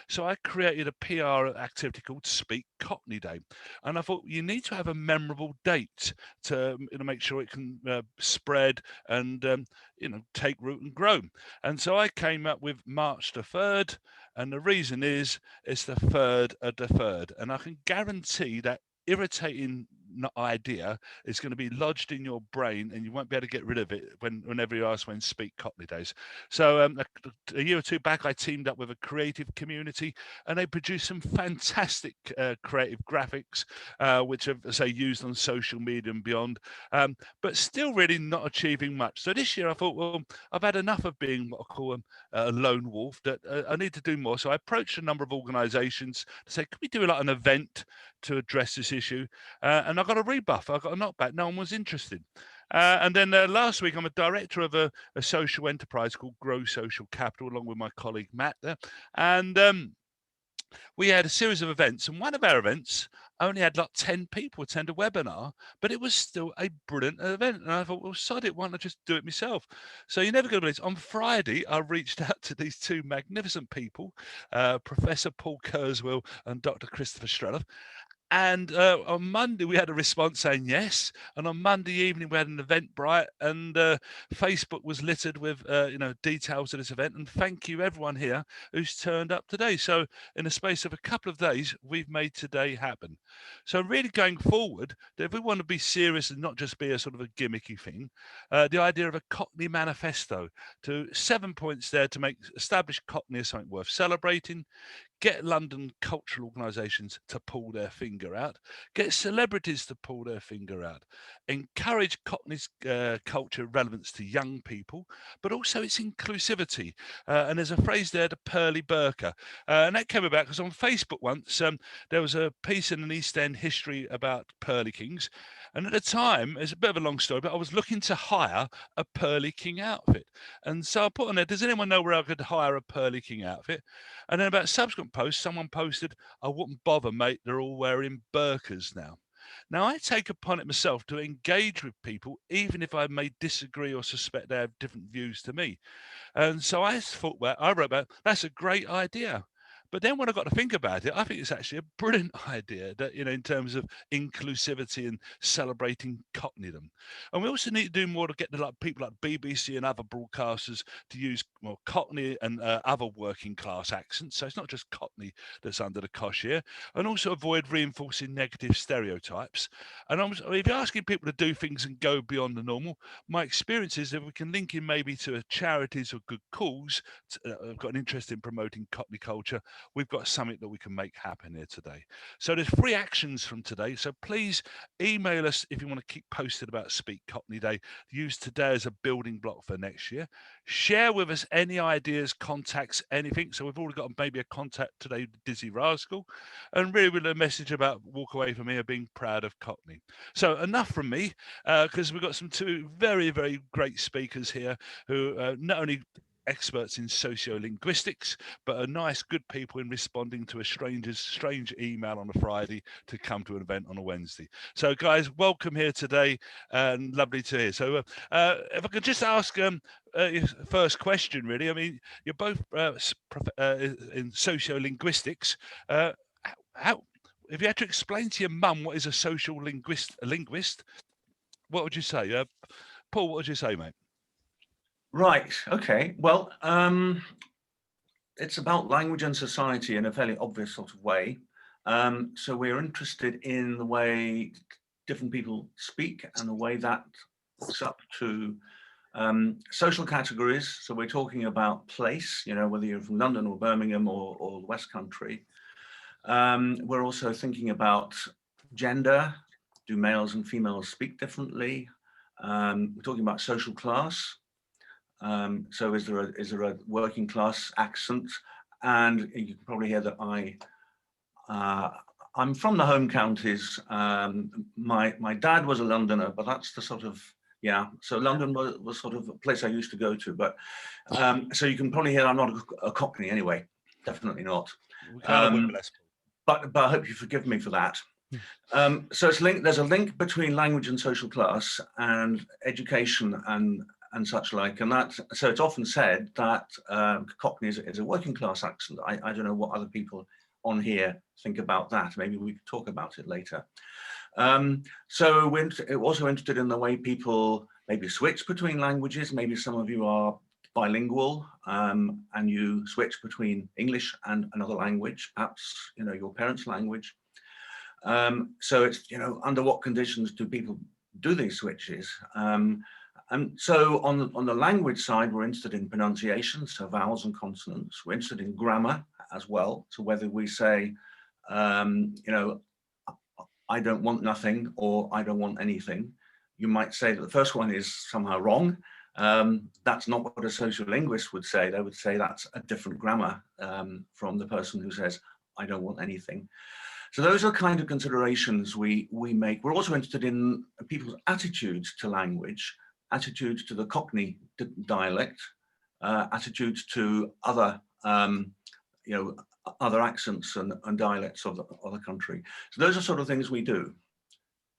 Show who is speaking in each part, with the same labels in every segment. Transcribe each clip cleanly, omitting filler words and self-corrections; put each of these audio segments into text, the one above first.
Speaker 1: So I created a PR activity called Speak Cockney Day. And I thought you need to have a memorable date to make sure it can spread and take root and grow. And so I came up with March the 3rd, and the reason is it's the third of the third, and I can guarantee that irritating idea is going to be lodged in your brain, and you won't be able to get rid of it whenever you ask when Speak Cockney Days. So a year or two back, I teamed up with a creative community, and they produced some fantastic creative graphics, which are, say, used on social media and beyond, but still really not achieving much. So this year I thought, well, I've had enough of being what I call a lone wolf, that I need to do more. So I approached a number of organisations to say, could we do like an event to address this issue? And I got a rebuff. I got a knockback. No one was interested. And then last week, I'm a director of a social enterprise called Grow Social Capital, along with my colleague Matt there. And we had a series of events, and one of our events only had like 10 people attend a webinar, but it was still a brilliant event. And I thought, well, sod it, why not just do it myself? So you're never going to believe it. On Friday, I reached out to these two magnificent people, Professor Paul Kurzweil and Dr. Christopher Streller. And on Monday, we had a response saying yes. And on Monday evening, we had an Eventbrite, and Facebook was littered with details of this event. And thank you, everyone here who's turned up today. So in the space of a couple of days, we've made today happen. So really going forward, if we want to be serious and not just be a sort of a gimmicky thing, the idea of a Cockney manifesto, to 7 points there to make establish Cockney as something worth celebrating, get London cultural organisations to pull their finger out, get celebrities to pull their finger out, encourage Cockney's culture relevance to young people, but also its inclusivity. And there's a phrase there, the pearly burqa. And that came about because on Facebook once, there was a piece in an East End history about pearly kings. And at the time, it's a bit of a long story, but I was looking to hire a pearly king outfit. And so I put on there, does anyone know where I could hire a pearly king outfit? And then about subsequent posts, someone posted, I wouldn't bother, mate, they're all wearing burqas now. Now, I take upon it myself to engage with people, even if I may disagree or suspect they have different views to me. And so I thought, well, I wrote about, that's a great idea. But then when I got to think about it, I think it's actually a brilliant idea that, in terms of inclusivity and celebrating Cockneydom. And we also need to do more to get the people like BBC and other broadcasters to use more Cockney and other working class accents. So it's not just Cockney that's under the cosh here. And also avoid reinforcing negative stereotypes. And if you're asking people to do things and go beyond the normal, my experience is that we can link in maybe to charities or good cause. I've got an interest in promoting Cockney culture. We've got something that we can make happen here today. So there's 3 actions from today. So please email us if you want to keep posted about Speak Cockney Day. Use today as a building block for next year. Share with us any ideas, contacts, anything. So we've already got maybe a contact today, Dizzy Rascal, and really with a message about walk away from here being proud of Cockney. So enough from me, because we've got some 2 very, very great speakers here who not only experts in sociolinguistics, but are nice, good people in responding to a strange email on a Friday to come to an event on a Wednesday. So, guys, welcome here today, and lovely to hear. So, if I could just ask your first question, really. I mean, you're both in sociolinguistics. How, if you had to explain to your mum what is a linguist, what would you say? Paul, what would you say, mate?
Speaker 2: Right. Okay. Well, it's about language and society in a fairly obvious sort of way. So we're interested in the way different people speak and the way that hooks up to social categories. So we're talking about place, whether you're from London or Birmingham or the West Country. We're also thinking about gender. Do males and females speak differently? We're talking about social class. So is there a working class accent? And you can probably hear that I'm from the home counties. My dad was a Londoner, but that's the sort of, so London was sort of a place I used to go to. But so you can probably hear I'm not a Cockney anyway, definitely not. But I hope you forgive me for that. So it's there's a link between language and social class and education and and such like. And that, so it's often said that Cockney is a working class accent. I don't know what other people on here think about that. Maybe we could talk about it later. So we're also interested in the way people maybe switch between languages. Maybe some of you are bilingual and you switch between English and another language, perhaps, you know, your parents' language. So it's, you know, under what conditions do people do these switches? And so on the language side, we're interested in pronunciation, so vowels and consonants. We're interested in grammar as well. So whether we say, you know, I don't want nothing or I don't want anything, you might say that the first one is somehow wrong. That's not what a sociolinguist would say. They would say that's a different grammar from the person who says, I don't want anything. So those are kind of considerations we make. We're also interested in people's attitudes to language, attitudes to the Cockney dialect, attitudes to other, you know, other accents and dialects of the country. So those are sort of things we do.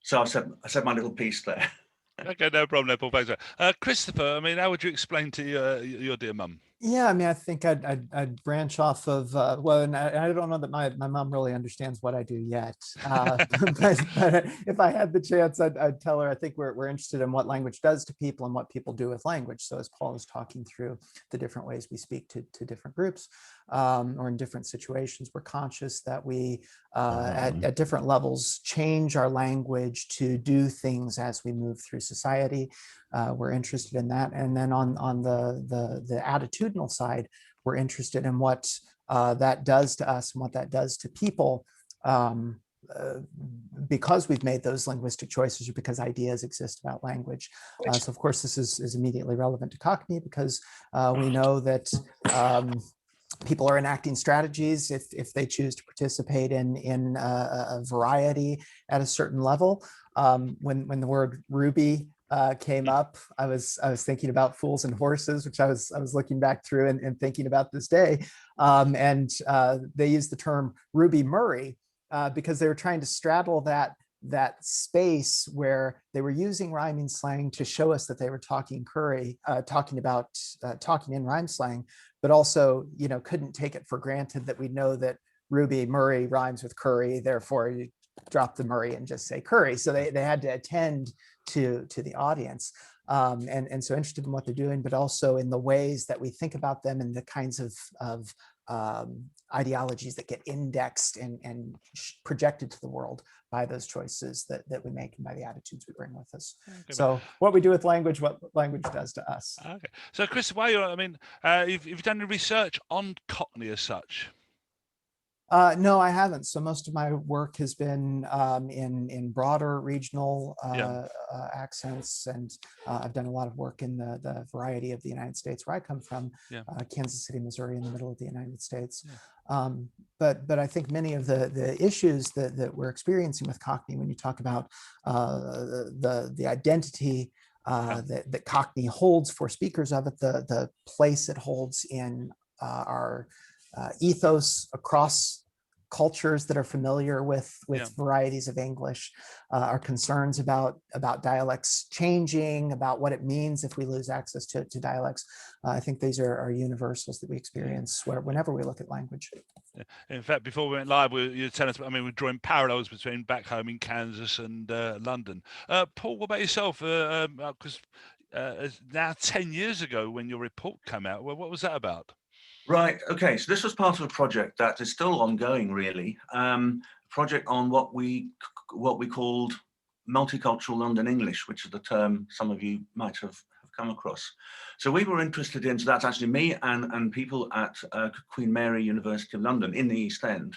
Speaker 2: So I said my little piece there.
Speaker 1: Okay, no problem, no problem. Thanks. Christopher, I mean, how would you explain to your dear mum?
Speaker 3: Yeah, I mean, I think I'd branch off of, well, and I don't know that my mom really understands what I do yet. But if I had the chance, I'd tell her, I think we're interested in what language does to people and what people do with language. So as Paul is talking through the different ways we speak to different groups or in different situations, we're conscious that we, at different levels, change our language to do things as we move through society. We're interested in that. And then on the attitudinal side, we're interested in what that does to us and what that does to people because we've made those linguistic choices or because ideas exist about language. So of course, this is immediately relevant to Cockney because we know that people are enacting strategies if they choose to participate in a variety at a certain level. When the word Ruby came up, I was thinking about Fools and Horses, which I was looking back through and thinking about this day. And they used the term Ruby Murray because they were trying to straddle that space where they were using rhyming slang to show us that they were talking talking in rhyme slang, but also, you know, couldn't take it for granted that we know that Ruby Murray rhymes with curry, therefore you drop the Murray and just say curry. So they had to attend to the audience. And so interested in what they're doing, but also in the ways that we think about them and the kinds of ideologies that get indexed and projected to the world by those choices that we make and by the attitudes we bring with us. Okay, so what we do with language, what language does to us.
Speaker 1: Okay. So Chris, while you're, I mean, you've done any research on Cockney as such?
Speaker 3: No, I haven't. So most of my work has been in broader regional accents, and I've done a lot of work in the variety of the United States where I come from, Kansas City, Missouri, in the middle of the United States. But I think many of the issues that we're experiencing with Cockney, when you talk about the identity that Cockney holds for speakers of it, the place it holds in our ethos across cultures that are familiar with varieties of English, our concerns about dialects changing, about what it means if we lose access to dialects. I think these are universals that we experience whenever we look at language.
Speaker 1: In fact, before we went live, you telling us, I mean, we're drawing parallels between back home in Kansas and London. Paul, what about yourself? Because now 10 years ago when your report came out, well, what was that about?
Speaker 2: Right. Okay. So this was part of a project that is still ongoing, really. Project on what we called multicultural London English, which is the term some of you might have come across. So we were interested in. So that's actually me and people at Queen Mary University of London in the East End.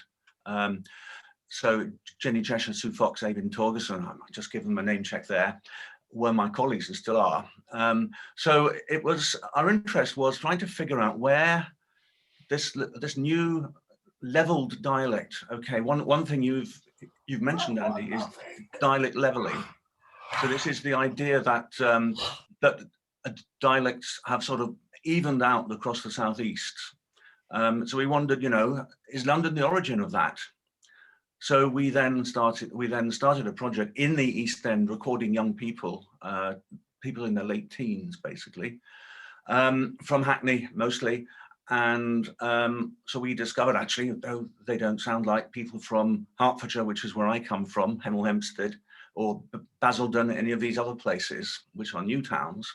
Speaker 2: So Jenny Cheshire, Sue Fox, Avon Torgerson, I might just give them a name check there, were my colleagues and still are. So it was, our interest was trying to figure out where this new leveled dialect. Okay, one thing you've mentioned, Andy, is dialect leveling. So this is the idea that that dialects have sort of evened out across the southeast. So we wondered, you know, is London the origin of that? So we then started a project in the East End, recording young people people in their late teens, basically, from Hackney mostly. And so we discovered, actually, though they don't sound like people from Hertfordshire, which is where I come from, Hemel Hempstead, or Basildon, any of these other places, which are new towns.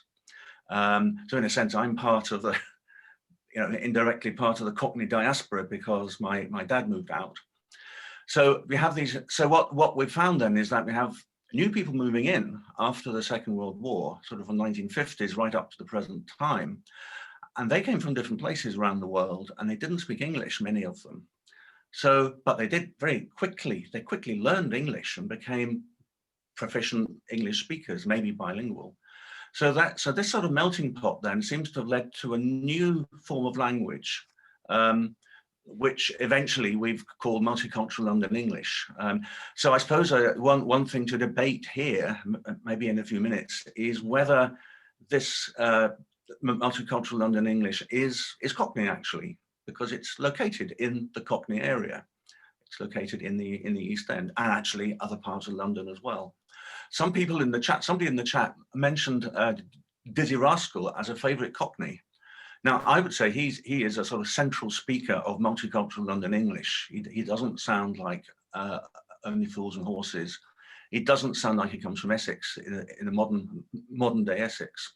Speaker 2: So in a sense, I'm part of the, indirectly part of the Cockney diaspora, because my dad moved out. So we have these, so what we've found then is that we have new people moving in after the Second World War, sort of the 1950s, right up to the present time. And they came from different places around the world, and they didn't speak English, many of them. So, but they did they quickly learned English and became proficient English speakers, maybe bilingual. So this sort of melting pot then seems to have led to a new form of language, which eventually we've called Multicultural London English. So I suppose one thing to debate here, maybe in a few minutes, is whether this Multicultural London English is Cockney, actually, because it's located in the Cockney area. It's located in the East End, and actually other parts of London as well. Some people in the chat, somebody in the chat mentioned Dizzy Rascal as a favourite Cockney. Now, I would say he is a sort of central speaker of Multicultural London English. He doesn't sound like Only Fools and Horses. He doesn't sound like he comes from Essex, in a modern day Essex.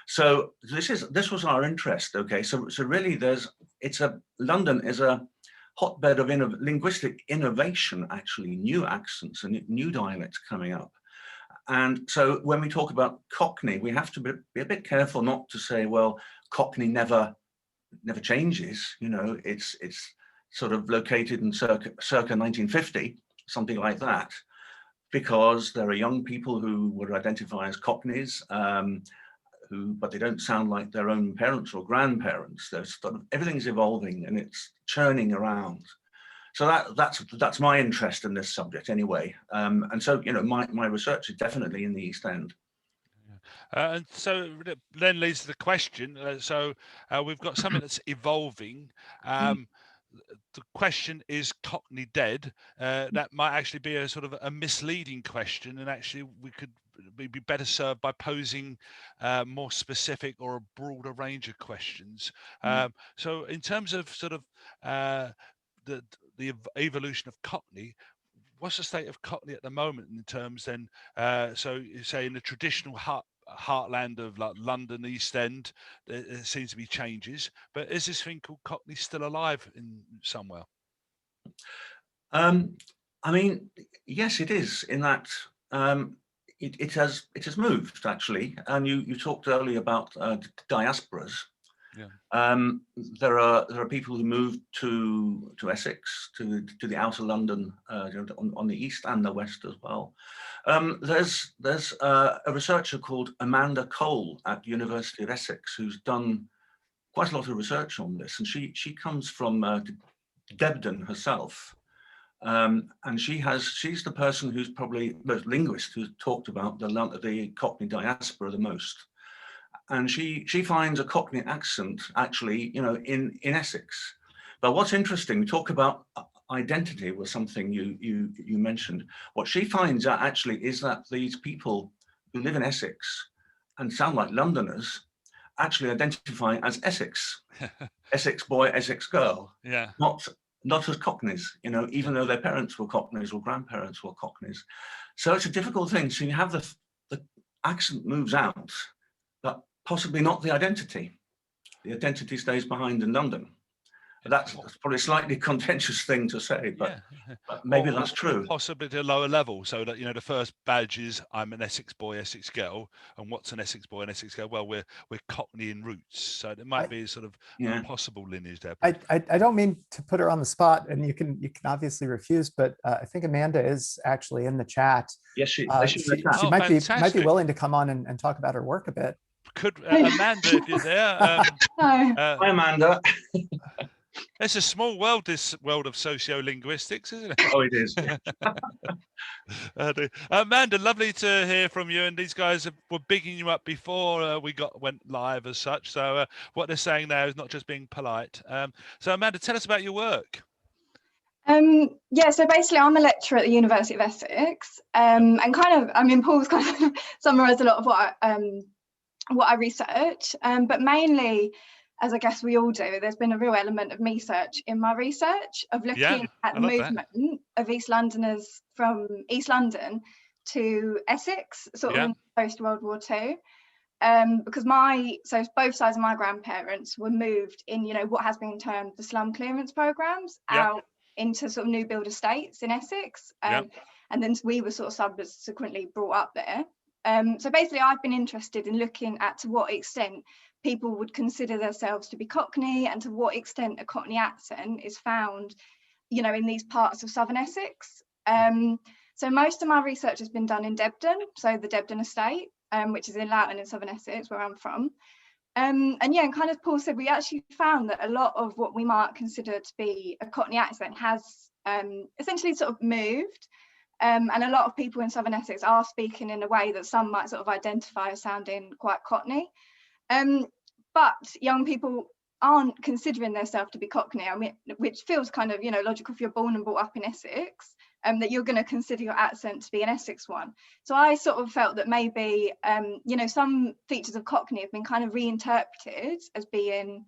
Speaker 2: So this was our interest. Okay, so really London is a hotbed of linguistic innovation, actually, new accents and new dialects coming up. And so when we talk about Cockney, we have to be a bit careful not to say, well, Cockney never changes. It's sort of located in circa 1950, something like that, because there are young people who would identify as Cockneys, but they don't sound like their own parents or grandparents. There's sort of, everything's evolving and it's churning around. So that's my interest in this subject anyway. And so, my research is definitely in the East End.
Speaker 1: And so then leads to the question. We've got something that's evolving. The question is Cockney dead? That might actually be a sort of a misleading question, and actually we'd be better served by posing more specific or a broader range of questions. So in terms of sort of the evolution of Cockney, what's the state of Cockney at the moment in terms then? So you say in the traditional heartland of like London East End, there seems to be changes, but is this thing called Cockney still alive in somewhere?
Speaker 2: I mean, yes, it is, in that it has moved, actually. And you talked earlier about diasporas. Yeah. There are people who moved to Essex, to the outer London, on the east and the west as well. There's a researcher called Amanda Cole at the University of Essex who's done quite a lot of research on this, and she comes from Debden herself, and she's the person who's probably the linguist who's talked about the Cockney diaspora the most. And she finds a Cockney accent, actually, in Essex. But what's interesting, we talk about identity was something you mentioned. What she finds out actually is that these people who live in Essex and sound like Londoners actually identify as Essex, Essex boy, Essex girl.
Speaker 1: Yeah.
Speaker 2: Not as Cockneys, even though their parents were Cockneys or grandparents were Cockneys. So it's a difficult thing. So you have the accent moves out, but possibly not the identity. The identity stays behind in London. That's probably a slightly contentious thing to say, but, yeah. But maybe that's true.
Speaker 1: Possibly to a lower level, so that the first badge is I'm an Essex boy, Essex girl, and what's an Essex boy and Essex girl? Well, we're Cockney in roots, so there might be sort of a possible lineage there.
Speaker 3: I don't mean to put her on the spot, and you can obviously refuse, but I think Amanda is actually in the chat.
Speaker 2: Yes, she
Speaker 3: might be willing to come on and talk about her work a bit.
Speaker 1: Could Amanda, if you're there?
Speaker 2: Hi, Amanda.
Speaker 1: It's a small world, this world of sociolinguistics, isn't it?
Speaker 2: Oh, it is.
Speaker 1: Amanda, lovely to hear from you. And these guys were bigging you up before we went live as such. So what they're saying now is not just being polite. So Amanda, tell us about your work.
Speaker 4: Yeah, so basically I'm a lecturer at the University of Essex, and Paul's kind of summarised a lot of what what I research, but mainly, as I guess we all do, there's been a real element of me search in my research, of looking at the movement of East Londoners from East London to Essex, sort of in post-World War II. Because both sides of my grandparents were moved in, you know, what has been termed the slum clearance programs out into sort of new build estates in Essex. And then we were sort of subsequently brought up there. So basically, I've been interested in looking at to what extent people would consider themselves to be Cockney, and to what extent a Cockney accent is found, you know, in these parts of southern Essex. So most of my research has been done in Debden, so the Debden estate, which is in Loughton in southern Essex, where I'm from. And kind of Paul said, we actually found that a lot of what we might consider to be a Cockney accent has essentially sort of moved. And a lot of people in southern Essex are speaking in a way that some might sort of identify as sounding quite Cockney. But young people aren't considering themselves to be Cockney, I mean, which feels kind of, you know, logical if you're born and brought up in Essex, that you're going to consider your accent to be an Essex one. So I sort of felt that maybe, you know, some features of Cockney have been kind of reinterpreted as being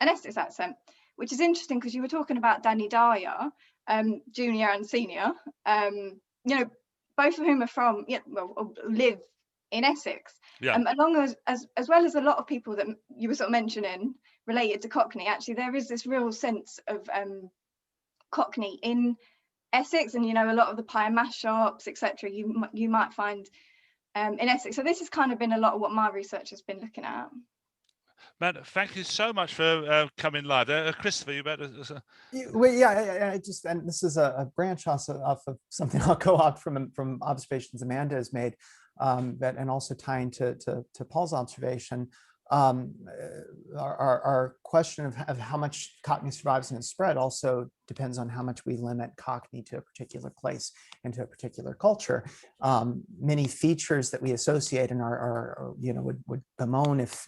Speaker 4: an Essex accent, which is interesting because you were talking about Danny Dyer, junior and senior, you know, both of whom are from, live in Essex. Along as well as a lot of people that you were sort of mentioning related to Cockney, actually there is this real sense of Cockney in Essex, and you know, a lot of the pie and mash shops, etc., you might find in Essex. So this has kind of been a lot of what my research has been looking at.
Speaker 1: Matt, thank you so much for coming live. Christopher, you better.
Speaker 3: I just, and this is a branch off of something I'll go off from observations Amanda has made, and also tying to Paul's observation. Our question of how much Cockney survives and is spread also depends on how much we limit Cockney to a particular place and to a particular culture. Many features that we associate and are you know, would bemoan if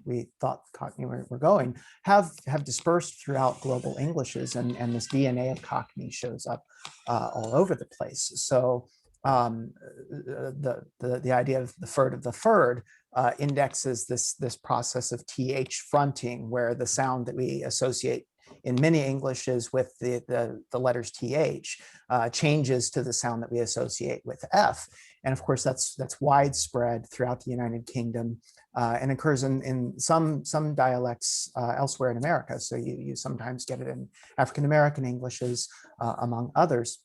Speaker 3: we thought Cockney were going, have dispersed throughout global Englishes, and this DNA of Cockney shows up all over the place. So the idea of the furred indexes this process of th fronting, where the sound that we associate in many Englishes with the letters th changes to the sound that we associate with f. And of course, that's widespread throughout the United Kingdom, and occurs in some dialects elsewhere in America. So you sometimes get it in African American Englishes, among others.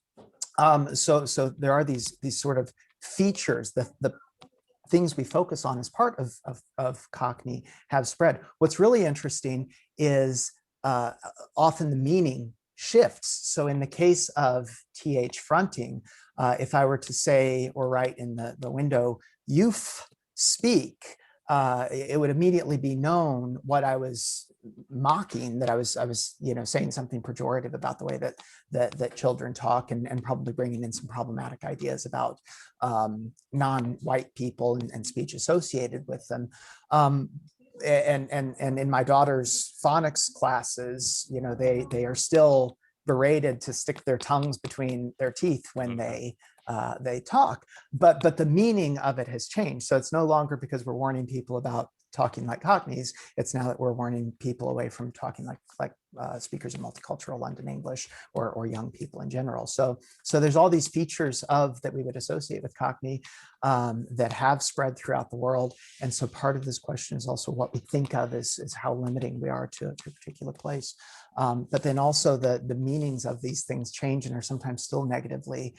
Speaker 3: So there are these sort of features, the things we focus on as part of Cockney have spread. What's really interesting is often the meaning shifts. So in the case of th fronting, if I were to say or write in the window, "youth speak," it would immediately be known what I was mocking, that I was you know, saying something pejorative about the way that children talk, and probably bringing in some problematic ideas about non-white people and speech associated with them. And in my daughter's phonics classes, you know, they are still berated to stick their tongues between their teeth when they talk, but the meaning of it has changed. So it's no longer because we're warning people about talking like Cockneys. It's now that we're warning people away from talking like speakers of multicultural London English, or young people in general. So there's all these features that we would associate with Cockney that have spread throughout the world. And so part of this question is also what we think of as how limiting we are to a particular place. But then also the meanings of these things change and are sometimes still negatively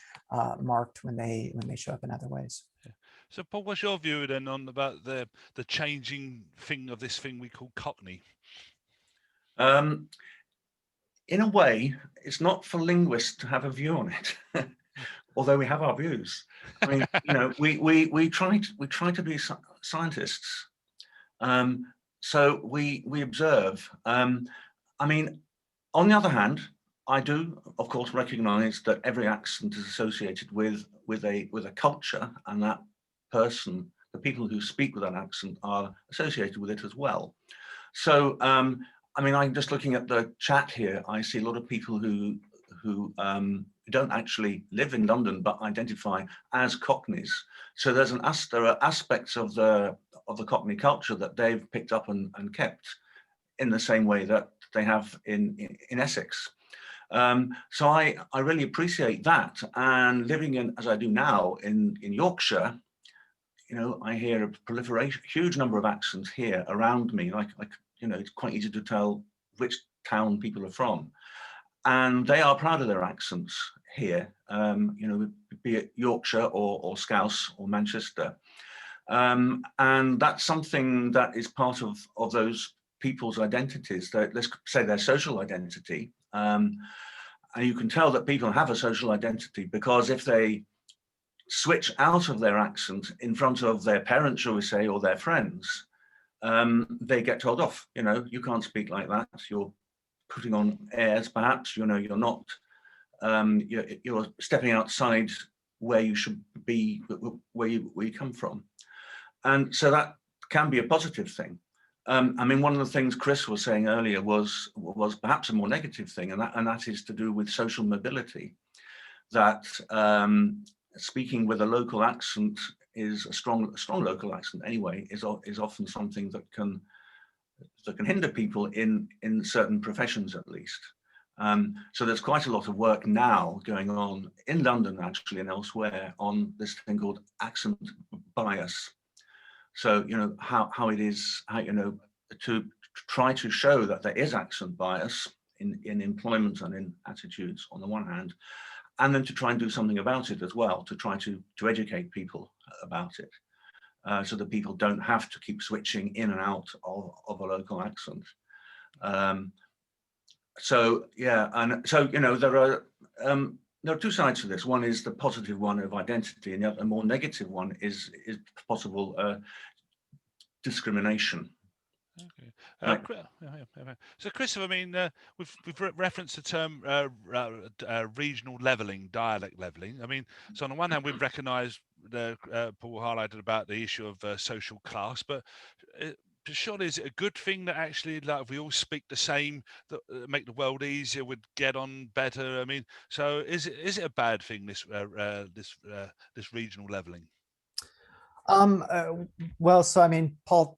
Speaker 3: marked when they show up in other ways.
Speaker 1: Yeah. So Paul, what's your view then on about the changing thing of this thing we call Cockney?
Speaker 2: In a way, it's not for linguists to have a view on it, although we have our views. I mean, you know, we try to be scientists, so we observe. I mean, on the other hand, I do, of course, recognise that every accent is associated with a culture, and that person, the people who speak with that accent, are associated with it as well. So, I mean, I'm just looking at the chat here. I see a lot of people who who don't actually live in London but identify as Cockneys. So there are aspects of the Cockney culture that they've picked up and kept in the same way that they have in Essex. So I really appreciate that. And living in, as I do now, in Yorkshire, you know, I hear a proliferation, huge number of accents here around me. Like you know, it's quite easy to tell which town people are from, and they are proud of their accents here. You know, be it Yorkshire or Scouse or Manchester, and that's something that is part of those people's identities. Let's say their social identity, and you can tell that people have a social identity because if they switch out of their accent in front of their parents, shall we say, or their friends, they get told off. You know, you can't speak like that. You're putting on airs, perhaps. You know, you're not. You're stepping outside where you should be, where you come from, and so that can be a positive thing. I mean, one of the things Chris was saying earlier was perhaps a more negative thing, and that is to do with social mobility. That speaking with a local accent is a strong local accent anyway is often something that can hinder people in certain professions at least. So there's quite a lot of work now going on in London actually and elsewhere on this thing called accent bias. So you know how it is, you know, to try to show that there is accent bias in employment and in attitudes on the one hand, and then to try and do something about it as well, to try to educate people about it, so that people don't have to keep switching in and out of a local accent. So yeah, and so you know there are two sides to this. One is the positive one of identity, and the other, more negative one is possible discrimination.
Speaker 1: Okay. So, Christopher, I mean, we've referenced the term regional leveling, dialect leveling. I mean, so on the one hand, we've recognised Paul highlighted about the issue of social class, but surely is it a good thing that actually, like, if we all speak the same, that make the world easier, would get on better? I mean, so is it a bad thing, this regional leveling?
Speaker 3: Well, so I mean, Paul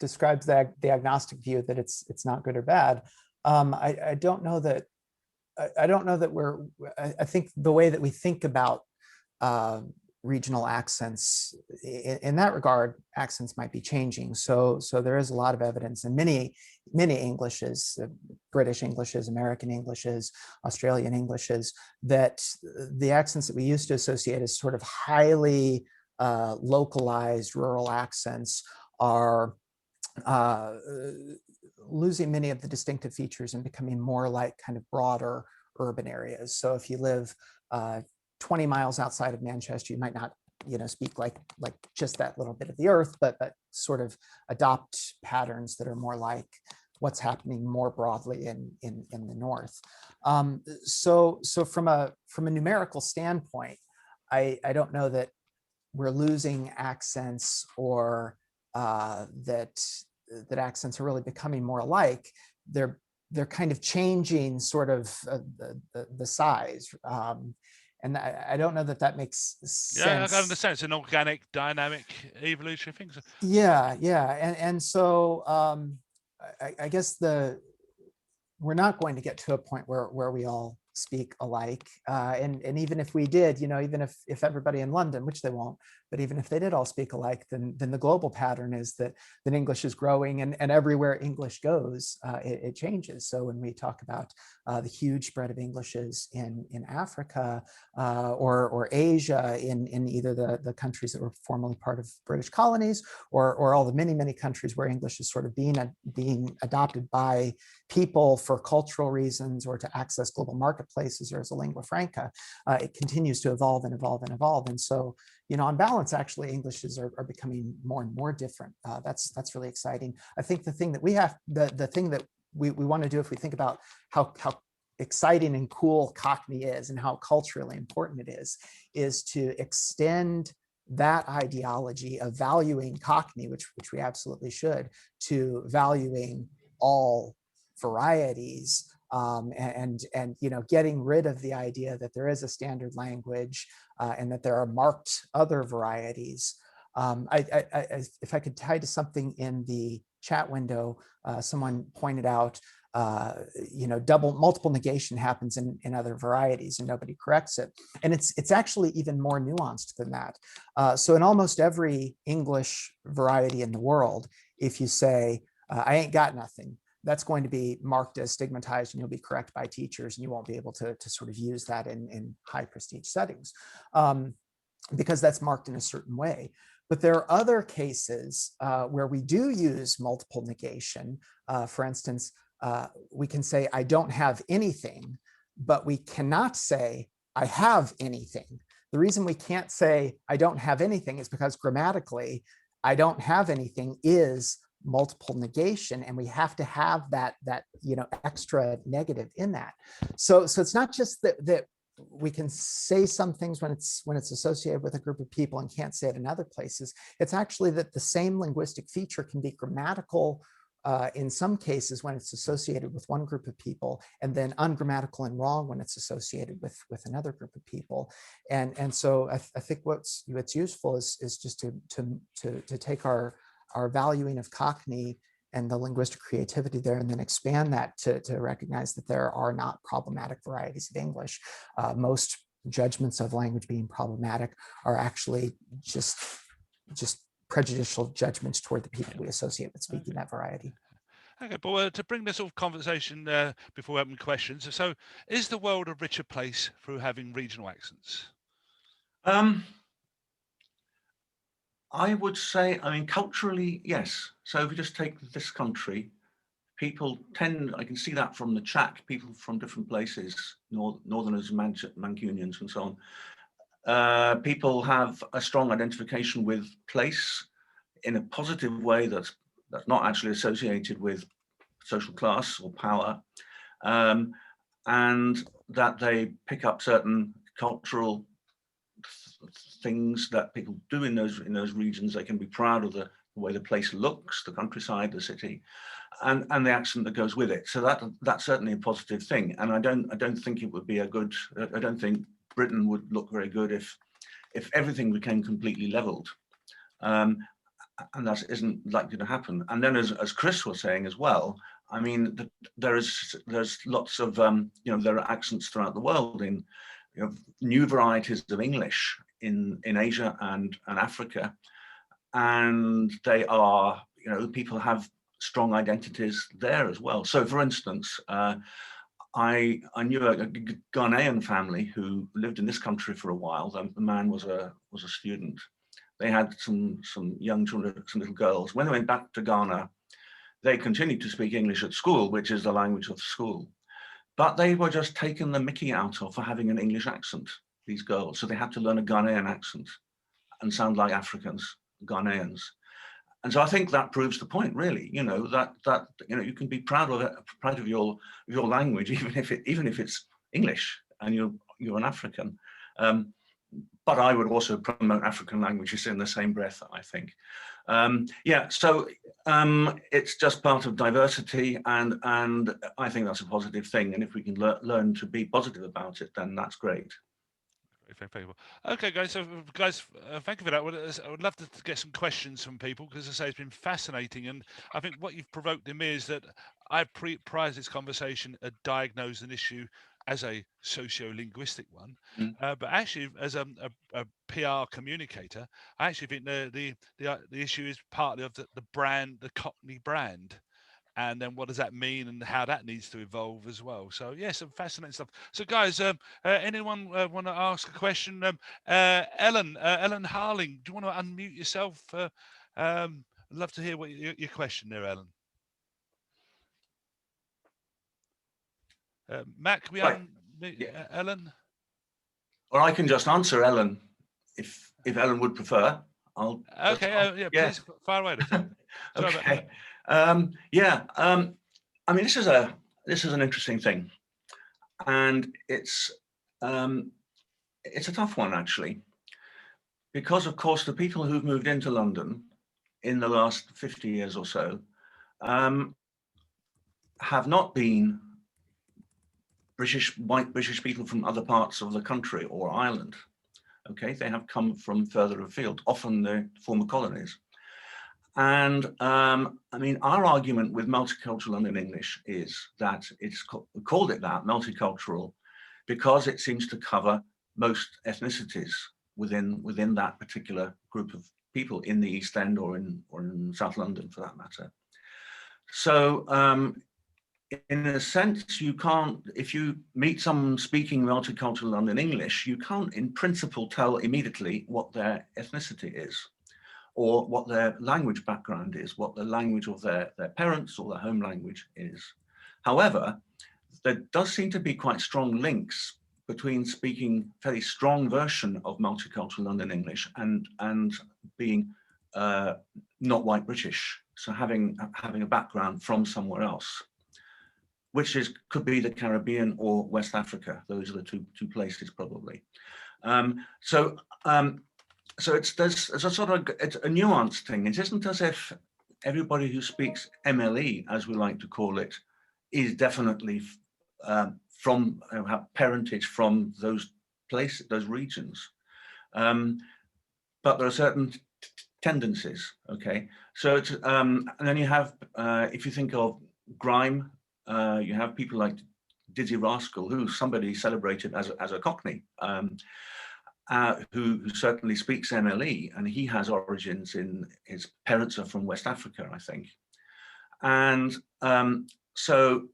Speaker 3: describes the agnostic view that it's not good or bad. I don't know that I think the way that we think about regional accents in that regard, accents might be changing. So there is a lot of evidence in many Englishes, British Englishes, American Englishes, Australian Englishes, that the accents that we used to associate as sort of highly localized rural accents are losing many of the distinctive features and becoming more like kind of broader urban areas. So if you live 20 miles outside of Manchester, you might not, you know, speak like just that little bit of the earth, but sort of adopt patterns that are more like what's happening more broadly in the north. So from a numerical standpoint, I don't know that we're losing accents or that accents are really becoming more alike. They're kind of changing sort of the size. And I don't know that makes sense.
Speaker 1: Yeah, I understand. It's an organic, dynamic, evolutionary thing.
Speaker 3: Yeah. And so I guess we're not going to get to a point where we all speak alike. And even if we did, you know, even if everybody in London, which they won't, but even if they did all speak alike, then the global pattern is that English is growing, and everywhere English goes, it changes. So when we talk about the huge spread of Englishes in Africa or Asia, in either the countries that were formerly part of British colonies, or all the many countries where English is sort of being adopted by people for cultural reasons or to access global marketplaces or as a lingua franca, it continues to evolve and evolve and evolve. And so, you know, on balance, actually, Englishes are becoming more and more different. That's really exciting. I think the thing that we have, the thing that we want to do, if we think about how exciting and cool Cockney is and how culturally important it is to extend that ideology of valuing Cockney, which we absolutely should, to valuing all varieties and getting rid of the idea that there is a standard language and that there are marked other varieties. If I could tie to something in the chat window, someone pointed out, multiple negation happens in other varieties and nobody corrects it. And it's actually even more nuanced than that. So in almost every English variety in the world, if you say, I ain't got nothing, that's going to be marked as stigmatized and you'll be corrected by teachers and you won't be able to sort of use that in high prestige settings because that's marked in a certain way. But there are other cases where we do use multiple negation. For instance, we can say, I don't have anything, but we cannot say, I have anything. The reason we can't say, I don't have anything is because grammatically, I don't have anything is multiple negation, and we have to have that extra negative in that. So it's not just that we can say some things when it's associated with a group of people and can't say it in other places. It's actually that the same linguistic feature can be grammatical in some cases when it's associated with one group of people, and then ungrammatical and wrong when it's associated with another group of people. And so I think what's useful is just to take our valuing of Cockney and the linguistic creativity there, and then expand that to recognize that there are not problematic varieties of English. Most judgments of language being problematic are actually just prejudicial judgments toward the people we associate with speaking that variety.
Speaker 1: Okay, but to bring this sort of conversation before we open questions, so is the world a richer place through having regional accents?
Speaker 2: I would say, culturally, yes. So if we just take this country, people tend, I can see that from the chat, people from different places, Northerners, Mancunians and so on. People have a strong identification with place in a positive way that's not actually associated with social class or power, and that they pick up certain cultural things that people do in those regions. They can be proud of the way the place looks, the countryside, the city, and the accent that goes with it. So that's certainly a positive thing. And I don't think it would be I don't think Britain would look very good if everything became completely leveled. And that isn't likely to happen. And then, as Chris was saying as well, there's lots of there are accents throughout the world in new varieties of English in Asia and Africa, and they are people have strong identities there as well. So, for instance, I knew a Ghanaian family who lived in this country for a while. The man was a student. They had some young children, some little girls. When they went back to Ghana, they continued to speak English at school, which is the language of the school. But they were just taken the mickey out of for having an English accent, these girls. So they had to learn a Ghanaian accent and sound like Africans, Ghanaians. And so I think that proves the point, really. That you can be proud of your language, even if it's English and you're an African. But I would also promote African languages in the same breath, I think. So it's just part of diversity, and I think that's a positive thing. And if we can learn to be positive about it, then that's great.
Speaker 1: Okay, guys. So, thank you for that. I would love to get some questions from people, because, as I say, it's been fascinating, and I think what you've provoked in me is that I, prior to this conversation, had diagnosed an issue as a socio-linguistic one, but actually, as a PR communicator, I actually think the issue is partly of the brand, the Cockney brand. And then what does that mean, and how that needs to evolve as well. So yeah, some fascinating stuff. So guys, anyone want to ask a question? Ellen Harling, do you want to unmute yourself? I'd love to hear what your question there, Ellen. Matt, can we unmute Ellen?
Speaker 2: Or I can just answer Ellen, if Ellen would prefer.
Speaker 1: Please fire away.
Speaker 2: Okay. This is an interesting thing, and it's a tough one, actually, because of course the people who've moved into London in the last 50 years or so have not been white British people from other parts of the country or Ireland. Okay, they have come from further afield, often the former colonies. And I mean, our argument with Multicultural London English is that we called it that, multicultural, because it seems to cover most ethnicities within that particular group of people in the East End or in South London, for that matter. So in a sense, you can't, if you meet someone speaking Multicultural London English, you can't in principle tell immediately what their ethnicity is, or what their language background is, what the language of their parents or their home language is. However, there does seem to be quite strong links between speaking a very strong version of Multicultural London English and being not white British, so having a background from somewhere else, which could be the Caribbean or West Africa. Those are the two places probably. So there's a sort of it's a nuanced thing. It isn't as if everybody who speaks MLE, as we like to call it, is definitely from have parentage from those places, those regions. But there are certain tendencies. Okay, so it's and then you have if you think of grime, you have people like Dizzy Rascal, who's somebody celebrated as a Cockney. Who certainly speaks MLE, and he has origins in, his parents are from West Africa, I think. And so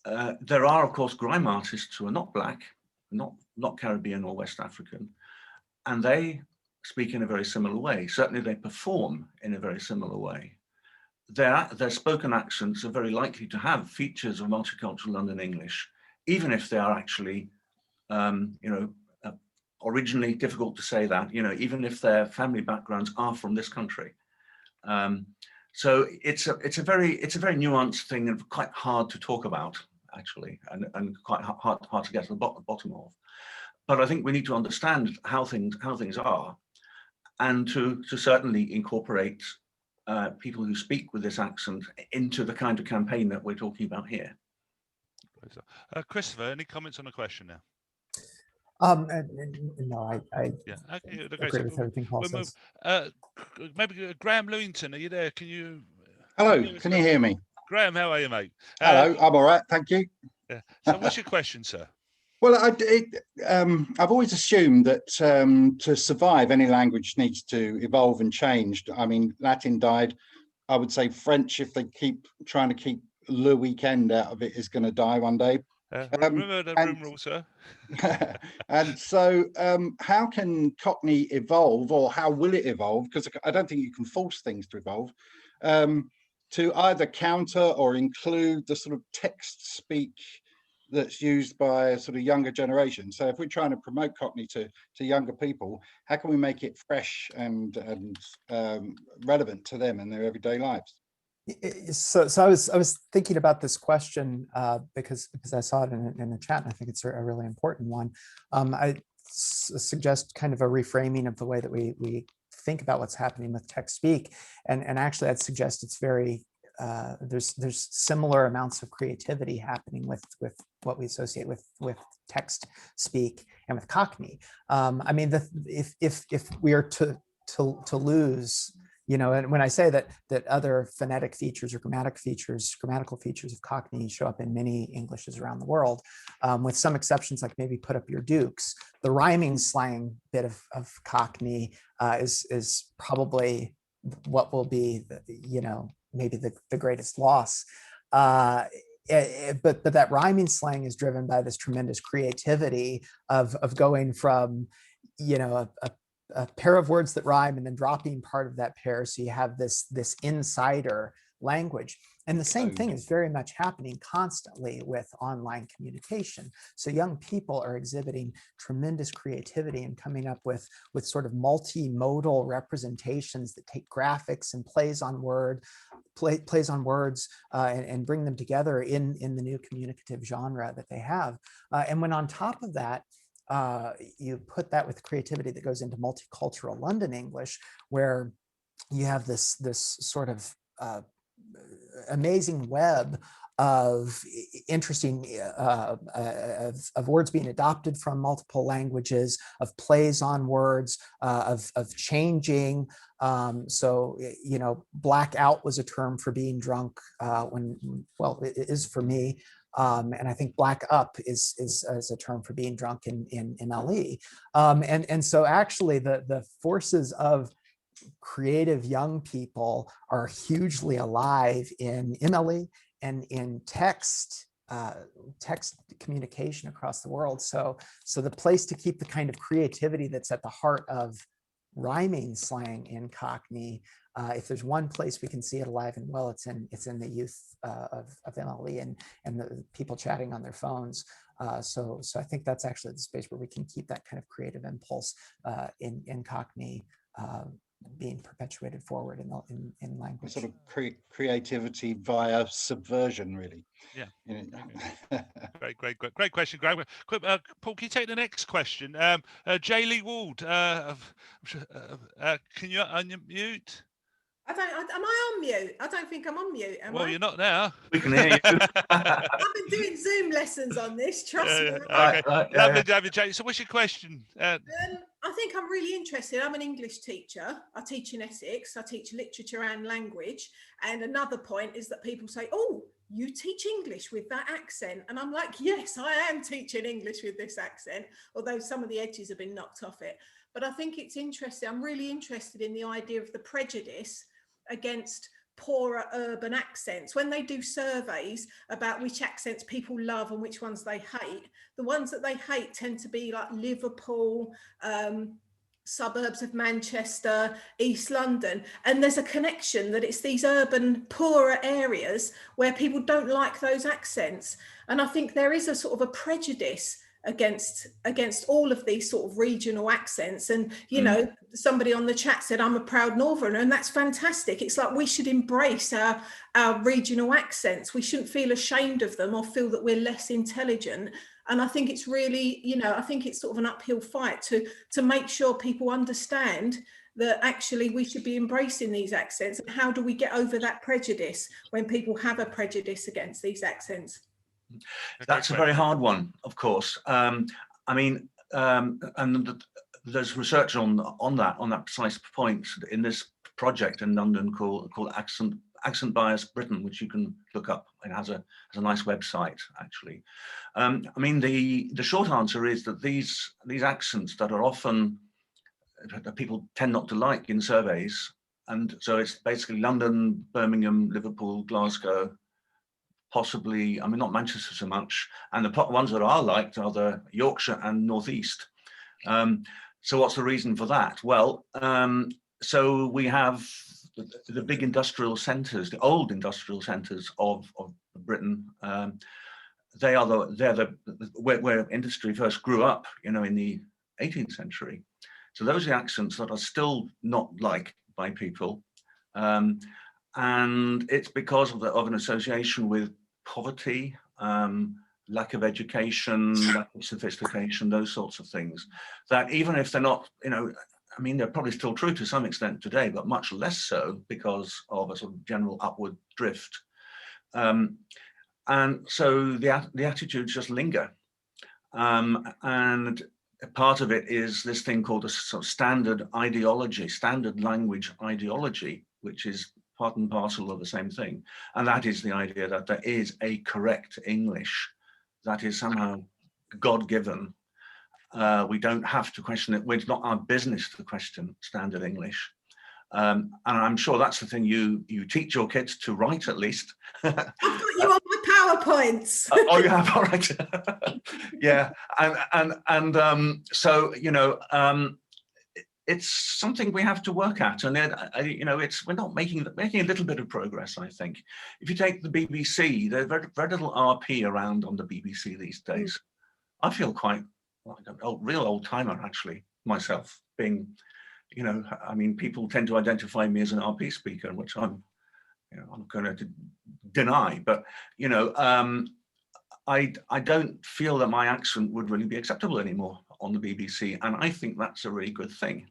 Speaker 2: there are, of course, grime artists who are not black, not Caribbean or West African, and they speak in a very similar way. Certainly they perform in a very similar way. Their spoken accents are very likely to have features of Multicultural London English, even if they are actually, originally, difficult to say that, even if their family backgrounds are from this country. So it's a very nuanced thing and quite hard to talk about, actually, and quite hard to get to the bottom of. But I think we need to understand how things are, and to certainly incorporate people who speak with this accent into the kind of campaign that we're talking about here.
Speaker 1: Christopher, any comments on the question now?
Speaker 3: No, I agree with everything Paul says.
Speaker 1: Maybe Graham Lewington, are you there? Can you?
Speaker 5: Hello, can you hear me?
Speaker 1: Graham, how are you, mate?
Speaker 5: Hello, I'm all right, thank you.
Speaker 1: Yeah. So what's your question, sir?
Speaker 5: Well, I've always assumed that to survive, any language needs to evolve and change. I mean, Latin died. I would say French, if they keep trying to keep le weekend out of it, is going to die one day.
Speaker 1: Remember the room rule, sir.
Speaker 5: And so how can Cockney evolve, or how will it evolve? Because I don't think you can force things to evolve, to either counter or include the sort of text speak that's used by a sort of younger generation. So if we're trying to promote Cockney to younger people, how can we make it fresh and relevant to them in their everyday lives?
Speaker 3: So I was thinking about this question because I saw it in the chat, and I think it's a really important one. I suggest kind of a reframing of the way that we think about what's happening with text speak, and actually I'd suggest it's very there's similar amounts of creativity happening with what we associate with text speak and with Cockney. I mean, if we are to lose, and when I say that other phonetic features or grammatical features of Cockney show up in many Englishes around the world, with some exceptions like maybe put up your dukes, the rhyming slang bit of Cockney is probably what will be, maybe the greatest loss. But that rhyming slang is driven by this tremendous creativity of going from, a pair of words that rhyme and then dropping part of that pair, so you have this insider language. And the same thing is very much happening constantly with online communication. So young people are exhibiting tremendous creativity and coming up with sort of multimodal representations that take graphics and plays on words and bring them together in the new communicative genre that they have. And when on top of that, you put that with creativity that goes into multicultural London English, where you have this sort of amazing web of interesting of words being adopted from multiple languages, of plays on words, of changing. So, you know, blackout was a term for being drunk well, it is for me. And I think black up is a term for being drunk in MLE. And so actually the forces of creative young people are hugely alive in MLE and in text communication across the world. So the place to keep the kind of creativity that's at the heart of rhyming slang in Cockney, if there's one place we can see it alive and well, it's in the youth of MLE and the people chatting on their phones. So I think that's actually the space where we can keep that kind of creative impulse in Cockney being perpetuated forward in language.
Speaker 5: Sort of creativity via subversion, really.
Speaker 1: Yeah.
Speaker 5: Yeah.
Speaker 1: Great question. Quick, Paul, can you take the next question? J. Lee Ward, can you unmute?
Speaker 6: Am I on mute? I don't think I'm on mute, am
Speaker 1: Well,
Speaker 6: I?
Speaker 1: you're not now.
Speaker 2: We can hear you.
Speaker 6: I've been doing Zoom lessons on this, trust me.
Speaker 1: Okay. Lovely to have you, Jay. So what's your question?
Speaker 6: I think I'm really interested. I'm an English teacher. I teach in Essex. I teach literature and language. And another point is that people say, oh, you teach English with that accent. And I'm like, yes, I am teaching English with this accent, although some of the edges have been knocked off it. But I think it's interesting. I'm really interested in the idea of the prejudice against poorer urban accents. When they do surveys about which accents people love and which ones they hate, the ones that they hate tend to be like Liverpool, suburbs of Manchester, East London. And there's a connection that it's these urban poorer areas where people don't like those accents. And I think there is a sort of a prejudice against all of these sort of regional accents. And you know, somebody on the chat said I'm a proud Northerner, and that's fantastic. It's like we should embrace our regional accents. We shouldn't feel ashamed of them or feel that we're less intelligent. And I think it's really, you know, I think it's sort of an uphill fight to make sure people understand that actually we should be embracing these accents. And how do we get over that prejudice when people have a prejudice against these accents?
Speaker 2: That's a very hard one, of course. I mean, and there's research on that precise point in this project in London called Accent Bias Britain, which you can look up. It has a nice website, actually. I mean, the short answer is that these accents that are often that people tend not to like in surveys, and so it's basically London, Birmingham, Liverpool, Glasgow. Possibly, I mean, not Manchester so much, and the ones that are liked are the Yorkshire and North East. So what's the reason for that? Well, so we have the big industrial centres, the old industrial centres of Britain. They're where industry first grew up, you know, in the 18th century. So those are the accents that are still not liked by people, and it's because of an association with poverty, lack of education, lack of sophistication, those sorts of things, that even if they're not, you know, I mean, they're probably still true to some extent today, but much less so because of a sort of general upward drift. And so the attitudes just linger. And part of it is this thing called a sort of standard ideology, standard language ideology, which is part and parcel of the same thing. And that is the idea that there is a correct English that is somehow God-given. We don't have to question it. It's not our business to question standard English. And I'm sure that's the thing you teach your kids to write, at least.
Speaker 6: I've got you on my PowerPoints.
Speaker 2: Oh, you have, all right. Yeah, and so, you know, it's something we have to work at, and you know, we're not making a little bit of progress. I think if you take the BBC, there's very little RP around on the BBC these days. I feel quite like a real old timer, actually, myself, being, you know, I mean, people tend to identify me as an RP speaker, which I'm going to deny, but you know, I don't feel that my accent would really be acceptable anymore on the BBC, and I think that's a really good thing.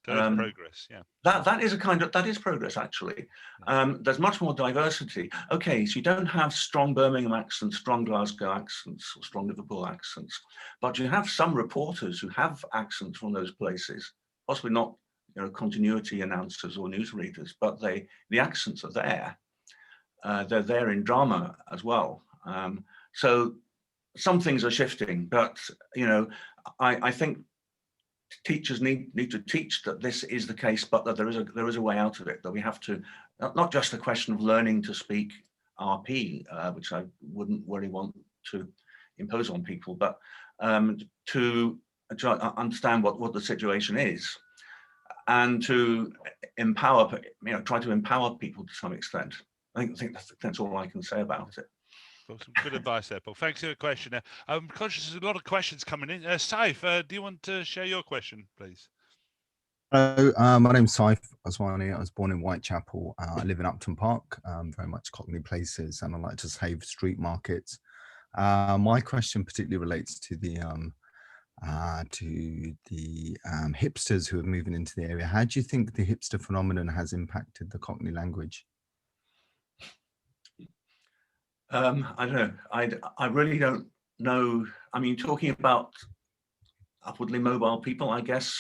Speaker 1: That is progress, yeah.
Speaker 2: That is progress, actually. There's much more diversity. Okay, so you don't have strong Birmingham accents, strong Glasgow accents, or strong Liverpool accents, but you have some reporters who have accents from those places, possibly not, you know, continuity announcers or newsreaders, but the accents are there. They're there in drama as well. So some things are shifting, but, you know, I think teachers need to teach that this is the case, but that there is a way out of it, that we have to, not just a question of learning to speak RP, which I wouldn't really want to impose on people, but to understand what the situation is, and to empower, you know, try to empower people to some extent. I think that's all I can say about it.
Speaker 1: Well, some good advice there, Paul. Thanks for the question. I'm conscious there's a lot of questions coming in. Saif, do you want to share your question, please?
Speaker 7: Hello, my name's Saif Aswani. I was born in Whitechapel. I live in Upton Park, very much Cockney places, and I like to save street markets. My question particularly relates to the hipsters who are moving into the area. How do you think the hipster phenomenon has impacted the Cockney language?
Speaker 2: I don't know. I really don't know. I mean, talking about upwardly mobile people, I guess,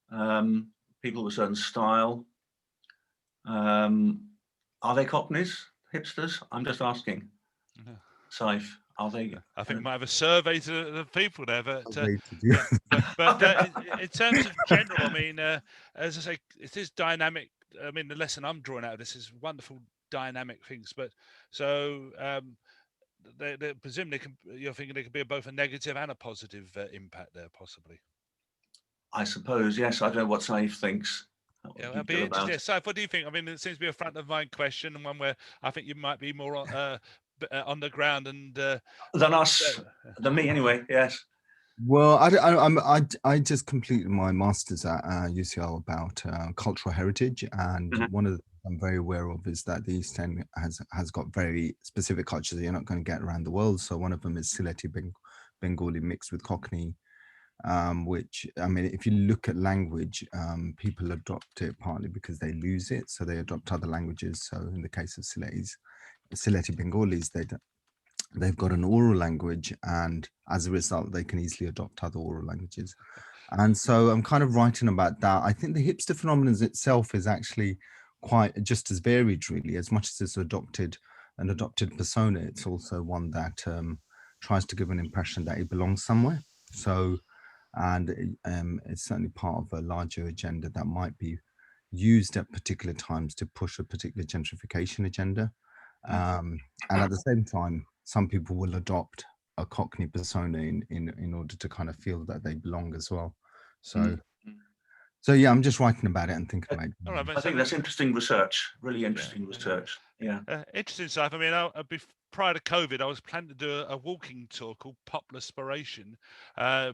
Speaker 2: people with a certain style. Are they Cockneys, hipsters? I'm just asking.
Speaker 1: Yeah.
Speaker 2: Saif, are they?
Speaker 1: I think we might have a survey to the people there, but in terms of general, I mean, as I say, it is dynamic. I mean, the lesson I'm drawing out of this is wonderful dynamic things, but so they presumably you're thinking there could be both a negative and a positive impact there, possibly. I
Speaker 2: suppose, yes. I don't know what Saif thinks.
Speaker 1: Yeah, that'd be interesting. Yeah, Saif, what do you think? I mean, it seems to be a front of mind question, and one where I think you might be more on the ground and
Speaker 2: than us, than me, anyway. Yes.
Speaker 7: Well, I just completed my master's at UCL about cultural heritage, and one of the things I'm very aware of is that the East End has got very specific cultures that you're not going to get around the world. So one of them is Sylheti Bengali mixed with Cockney, which, I mean, if you look at language, people adopt it partly because they lose it, so they adopt other languages. So in the case of Sylheti Bengalis, they've got an oral language, and as a result, they can easily adopt other oral languages. And so I'm kind of writing about that. I think the hipster phenomenon itself is actually quite just as varied, really. As much as it's an adopted persona, it's also one that tries to give an impression that it belongs somewhere. So, and it's certainly part of a larger agenda that might be used at particular times to push a particular gentrification agenda. And at the same time, some people will adopt a Cockney persona in order to kind of feel that they belong as well. So, so yeah, I'm just writing about it and thinking about it.
Speaker 2: All right, I think that's interesting research, really interesting research. Yeah.
Speaker 1: Interesting stuff. I mean, prior to COVID, I was planning to do a walking tour called Poplarspiration,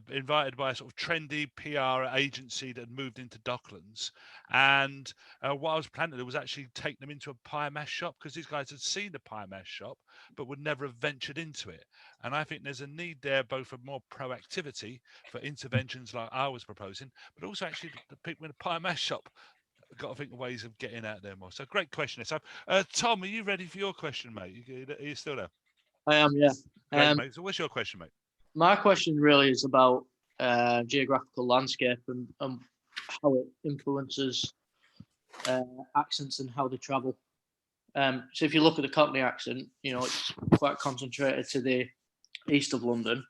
Speaker 1: invited by a sort of trendy PR agency that had moved into Docklands. And what I was planning to do was actually take them into a pie mash shop, because these guys had seen the pie mash shop, but would never have ventured into it. And I think there's a need there both for more proactivity for interventions like I was proposing, but also actually the people in the pie mash shop got to think of ways of getting out there more. So great question. So Tom, are you ready for your question, mate? Are you still there?
Speaker 8: I am, yeah.
Speaker 1: Great, mate. So what's your question, mate?
Speaker 8: My question really is about geographical landscape and how it influences accents and how they travel. So if you look at the Cockney accent, you know, it's quite concentrated to the east of London.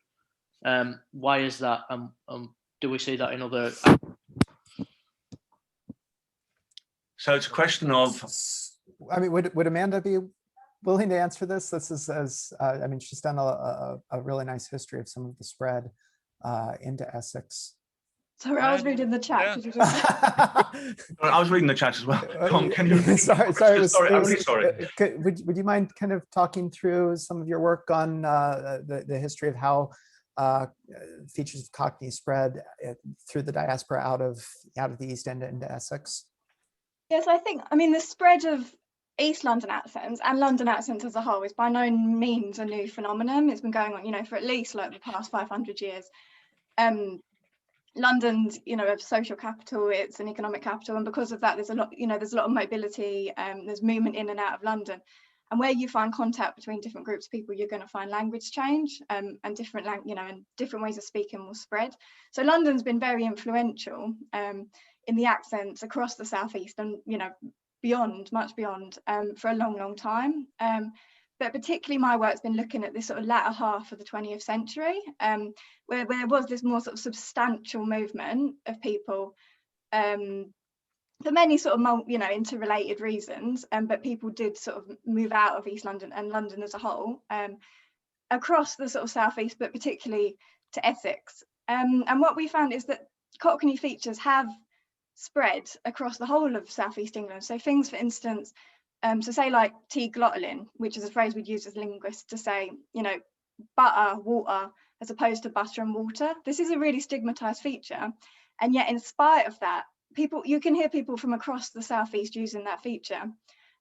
Speaker 8: Why is that? Do we see that in other?
Speaker 2: So it's a question of.
Speaker 3: I mean, would Amanda be willing to answer this? This is I mean, she's done a really nice history of some of the spread into Essex.
Speaker 4: Sorry, I was reading the chat.
Speaker 2: Yeah. I was reading the chat as well. Tom, can you?
Speaker 3: sorry.
Speaker 2: I'm really sorry.
Speaker 3: Would you mind kind of talking through some of your work on the history of how features of Cockney spread through the diaspora out of the East End into Essex?
Speaker 4: Yes, I mean, the spread of East London accents and London accents as a whole is by no means a new phenomenon. It's been going on, you know, for at least like the past 500 years. London's, a social capital, it's an economic capital, and because of that, there's a lot, there's a lot of mobility, there's movement in and out of London. And where you find contact between different groups of people, you're going to find language change, and different, and different ways of speaking will spread. So London's been very influential in the accents across the southeast, and beyond, much beyond, for a long time. But particularly my work's been looking at this sort of latter half of the 20th century, where there was this more sort of substantial movement of people, for many sort of interrelated reasons, but people did sort of move out of East London and London as a whole, across the sort of southeast, but particularly to Essex. And what we found is that Cockney features have spread across the whole of southeast England. So things, for instance, so say like tea glottolin, which is a phrase we'd use as linguists to say, butter, water, as opposed to butter and water. This is a really stigmatized feature. And yet, in spite of that, you can hear people from across the southeast using that feature.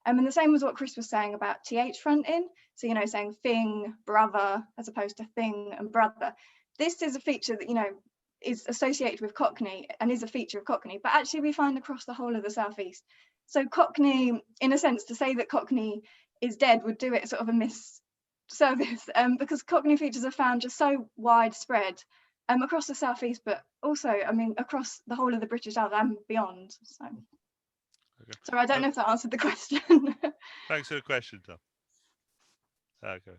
Speaker 4: And the same was what Chris was saying about th fronting. So, saying thing, brother, as opposed to thing and brother. This is a feature that, is associated with Cockney and is a feature of Cockney, but actually we find across the whole of the southeast. So Cockney, in a sense, to say that Cockney is dead would do it sort of a misservice, because Cockney features are found just so widespread across the southeast, but also, across the whole of the British Isles and beyond. So, okay. Sorry, I don't know if that answered the question.
Speaker 1: Thanks for the question, Tom. Okay.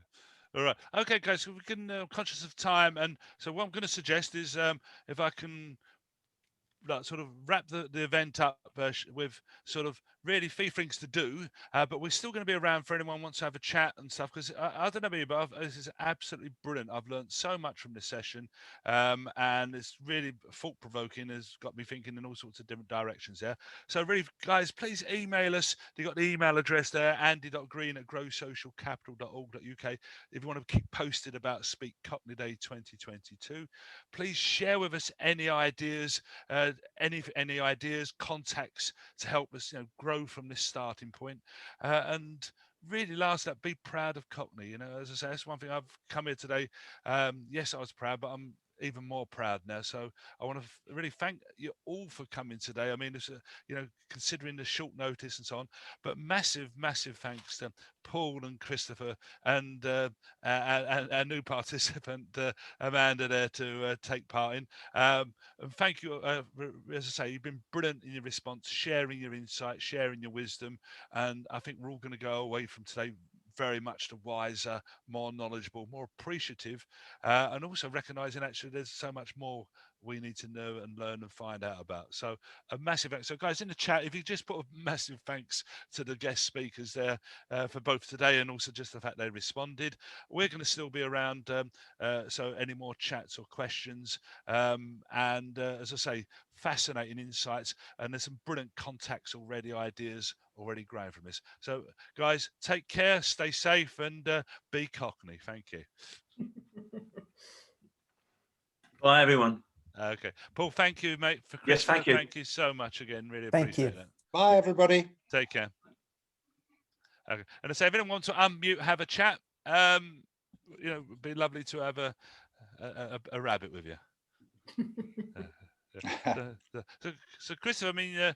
Speaker 1: All right. Okay, guys, so we can, conscious of time, and so what I'm going to suggest is, if I can sort of wrap the event up with sort of really 3 things to do, but we're still going to be around for anyone who wants to have a chat and stuff, because I don't know about you, but this is absolutely brilliant. I've learned so much from this session, and it's really thought-provoking, has got me thinking in all sorts of different directions there. So really, guys, please email us. You've got the email address there, andy.green@growsocialcapital.org.uk, if you want to keep posted about Speak Cockney Day 2022. Please share with us any ideas, any ideas, contacts to help us, grow from this starting point, and really last up, be proud of Cockney. As I say, that's one thing. I've come here today. Yes, I was proud, but I'm even more proud now. So I want to really thank you all for coming today. I mean, it's considering the short notice and so on, but massive thanks to Paul and Christopher and our new participant Amanda there to take part in. And thank you, as I say, you've been brilliant in your response, sharing your insight, sharing your wisdom, and I think we're all going to go away from today very much the wiser, more knowledgeable, more appreciative, and also recognizing actually there's so much more we need to know and learn and find out about. So a massive thanks. So guys, in the chat, if you just put a massive thanks to the guest speakers there for both today and also just the fact they responded. We're going to still be around, so any more chats or questions, and as I say, fascinating insights, and there's some brilliant contacts already, ideas already growing from this. So guys, take care, stay safe, and be Cockney. Thank you.
Speaker 2: Bye, everyone.
Speaker 1: Okay, Paul, thank you, mate, for Christmas.
Speaker 2: Yes, thank you.
Speaker 1: Thank you so much again. Really
Speaker 3: Thank
Speaker 1: appreciate
Speaker 3: you.
Speaker 1: it.
Speaker 5: Bye, everybody.
Speaker 1: Take care. Okay, and I say, if anyone wants to unmute, have a chat, it'd be lovely to have a rabbit with you. So Christopher, I mean,